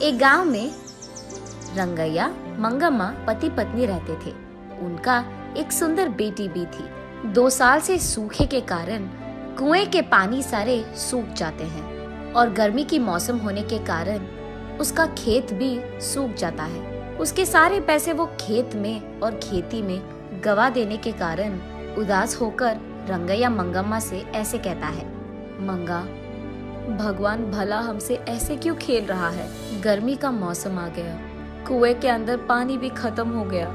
एक गांव में रंगैया मंगम्मा पति पत्नी रहते थे। उनका एक सुंदर बेटी भी थी। 2 साल से सूखे के कारण कुएं के पानी सारे सूख जाते हैं और गर्मी की मौसम होने के कारण उसका खेत भी सूख जाता है। उसके सारे पैसे वो खेत में और खेती में गवा देने के कारण उदास होकर रंगैया मंगम्मा से ऐसे कहता है, मंगा, भगवान भला हमसे ऐसे क्यों खेल रहा है। गर्मी का मौसम आ गया, कुएं के अंदर पानी भी खत्म हो गया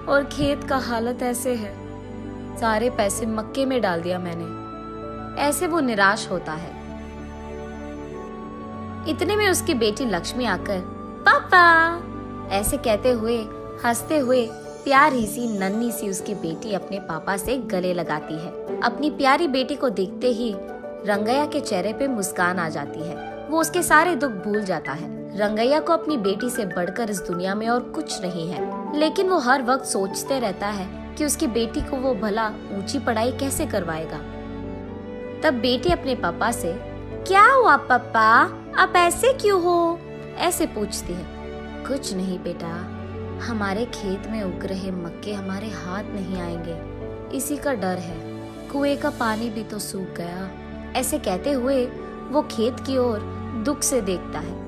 और खेत का हालत ऐसे है। सारे पैसे मक्के में डाल दिया मैंने। ऐसे वो निराश होता है। इतने में उसकी बेटी लक्ष्मी आकर पापा ऐसे कहते हुए हंसते हुए प्यारी सी नन्ही सी उसकी बेटी अपने पापा से गले लगाती है। अपनी प्यारी बेटी को देखते ही रंगैया के चेहरे पे मुस्कान आ जाती है। वो उसके सारे दुख भूल जाता है। रंगैया को अपनी बेटी से बढ़कर इस दुनिया में और कुछ नहीं है, लेकिन वो हर वक्त सोचते रहता है कि उसकी बेटी को वो भला ऊंची पढ़ाई कैसे करवाएगा। तब बेटी अपने पापा से, क्या हुआ पापा, आप ऐसे क्यों हो, ऐसे पूछती है। कुछ नहीं बेटा, हमारे खेत में उग रहे मक्के हमारे हाथ नहीं आएंगे, इसी का डर है। कुएं का पानी भी तो सूख गया। ऐसे कहते हुए वो खेत की ओर दुख से देखता है।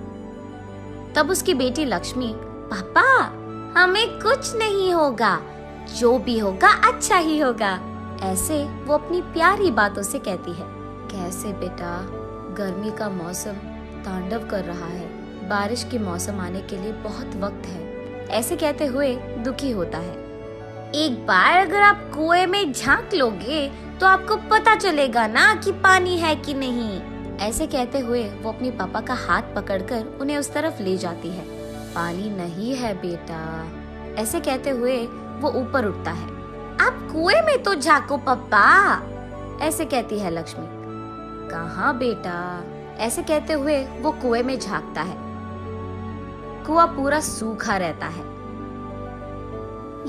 तब उसकी बेटी लक्ष्मी, पापा हमें कुछ नहीं होगा, जो भी होगा अच्छा ही होगा, ऐसे वो अपनी प्यारी बातों से कहती है। कैसे बेटा, गर्मी का मौसम तांडव कर रहा है, बारिश के मौसम आने के लिए बहुत वक्त है, ऐसे कहते हुए दुखी होता है। एक बार अगर आप कुएं में झांक लोगे तो आपको पता चलेगा ना कि पानी है कि नहीं। ऐसे कहते हुए वो अपने पापा का हाथ पकड़कर उन्हें उस तरफ ले जाती है। पानी नहीं है बेटा, ऐसे कहते हुए वो ऊपर उठता है। आप कुएं में तो झांको पापा, ऐसे कहती है लक्ष्मी। कहाँ बेटा, ऐसे कहते हुए वो कुएं में झांकता है। कुआं पूरा सूखा रहता है।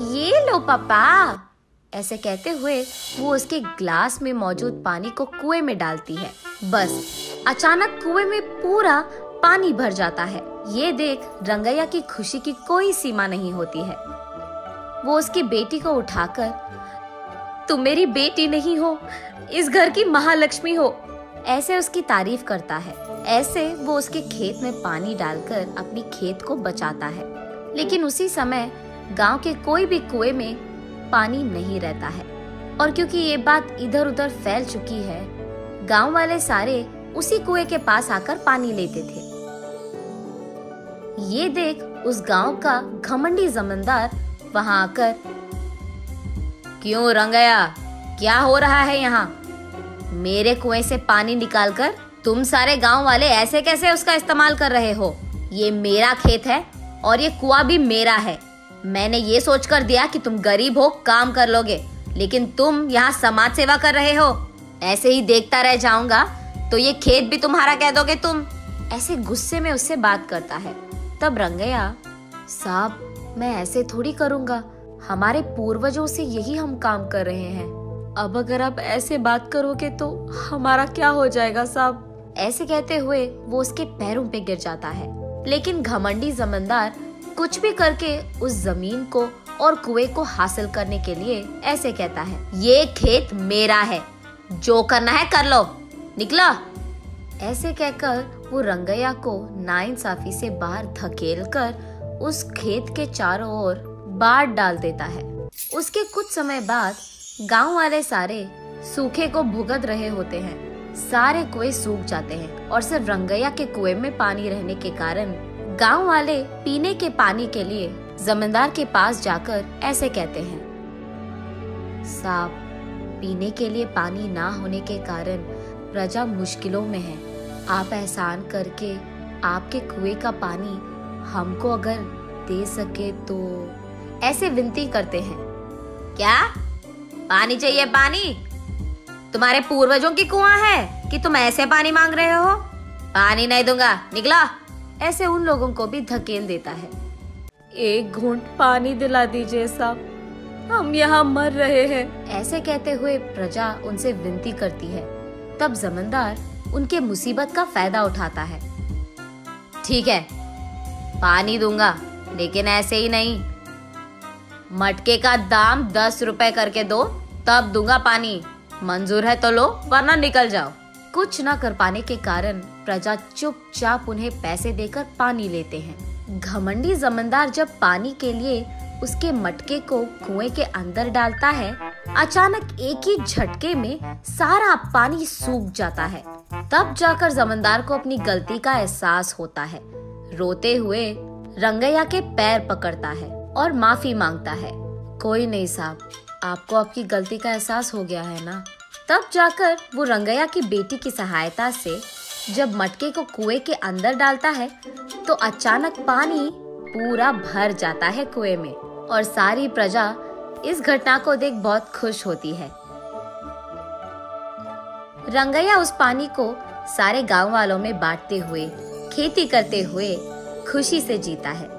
ये लो पापा, ऐसे कहते हुए वो उसके ग्लास में मौजूद पानी को कुएं में डालती है। बस अचानक कुएं में पूरा पानी भर जाता है। ये देख रंगैया की खुशी की कोई सीमा नहीं होती है। वो उसकी बेटी को उठाकर, तुम मेरी बेटी नहीं हो, इस घर की महालक्ष्मी हो, ऐसे उसकी तारीफ करता है। ऐसे वो उसके खेत में पानी डालकर अपनी खेत को बचाता है। लेकिन उसी समय गांव के कोई भी कुएं में पानी नहीं रहता है, और क्योंकि ये बात इधर उधर फैल चुकी है, गांव वाले सारे उसी कुएं के पास आकर पानी लेते थे। ये देख उस गांव का घमंडी जमींदार वहां आकर, क्यों रंगैया, क्या हो रहा है यहाँ? मेरे कुएं से पानी निकालकर तुम सारे गांव वाले ऐसे कैसे उसका इस्तेमाल कर रहे हो? ये मेरा खेत है और ये कुआं भी मेरा है। मैंने ये सोचकर दिया कि तुम गरीब हो, काम कर लोगे, लेकिन तुम यहाँ समाज सेवा कर रहे हो। ऐसे ही देखता रह जाऊंगा तो ये खेत भी तुम्हारा कह दोगे तुम। ऐसे गुस्से में उससे बात करता है। तब रंगैया, साहब मैं ऐसे थोड़ी करूंगा, हमारे पूर्वजों से यही हम काम कर रहे हैं। अब अगर आप ऐसे बात करोगे तो हमारा क्या हो जाएगा साहब? ऐसे कहते हुए वो उसके पैरों पे गिर जाता है। लेकिन घमंडी जमींदार कुछ भी करके उस जमीन को और कुएं को हासिल करने के लिए ऐसे कहता है, ये खेत मेरा है, जो करना है कर लो, निकलो। ऐसे कहकर वो रंगैया को नाइंसाफी से बाहर धकेलकर उस खेत के चारों ओर बाढ़ डाल देता है। उसके कुछ समय बाद गांव वाले सारे सूखे को भुगत रहे होते हैं। सारे कुएं सूख जाते हैं और सिर्फ रंगैया के कुएं में पानी रहने के कारण गांव वाले पीने के पानी के लिए जमींदार के पास जाकर ऐसे कहते हैं, साहब पीने के लिए पानी ना होने के कारण प्रजा मुश्किलों में है। आप एहसान करके आपके कुएं का पानी हमको अगर दे सके तो, ऐसे विनती करते हैं। क्या पानी चाहिए? पानी तुम्हारे पूर्वजों की कुआं है कि तुम ऐसे पानी मांग रहे हो? पानी नहीं दूंगा, निकलो। ऐसे उन लोगों को भी धकेल देता है। एक घूंट पानी दिला दीजिए साहब, हम यहाँ मर रहे हैं, ऐसे कहते हुए प्रजा उनसे विनती करती है। तब जमींदार उनके मुसीबत का फायदा उठाता है। ठीक है, पानी दूंगा, लेकिन ऐसे ही नहीं। मटके का दाम 10 रुपए करके दो, तब दूंगा पानी। मंजूर है तो लो, वरना निकल जाओ। कुछ न कर पाने के कारण प्रजा चुपचाप उन्हें पैसे देकर पानी लेते हैं। घमंडी जमींदार जब पानी के लिए उसके मटके को कुएं के अंदर डालता है, अचानक एक ही झटके में सारा पानी सूख जाता है। तब जाकर जमींदार को अपनी गलती का एहसास होता है। रोते हुए रंगैया के पैर पकड़ता है और माफी मांगता है। कोई नहीं साहब, आपको आपकी गलती का एहसास हो गया है ना। तब जाकर वो रंगैया की बेटी की सहायता से जब मटके को कुएं के अंदर डालता है तो अचानक पानी पूरा भर जाता है कुएं में और सारी प्रजा इस घटना को देख बहुत खुश होती है। रंगैया उस पानी को सारे गांव वालों में बांटते हुए, खेती करते हुए खुशी से जीता है।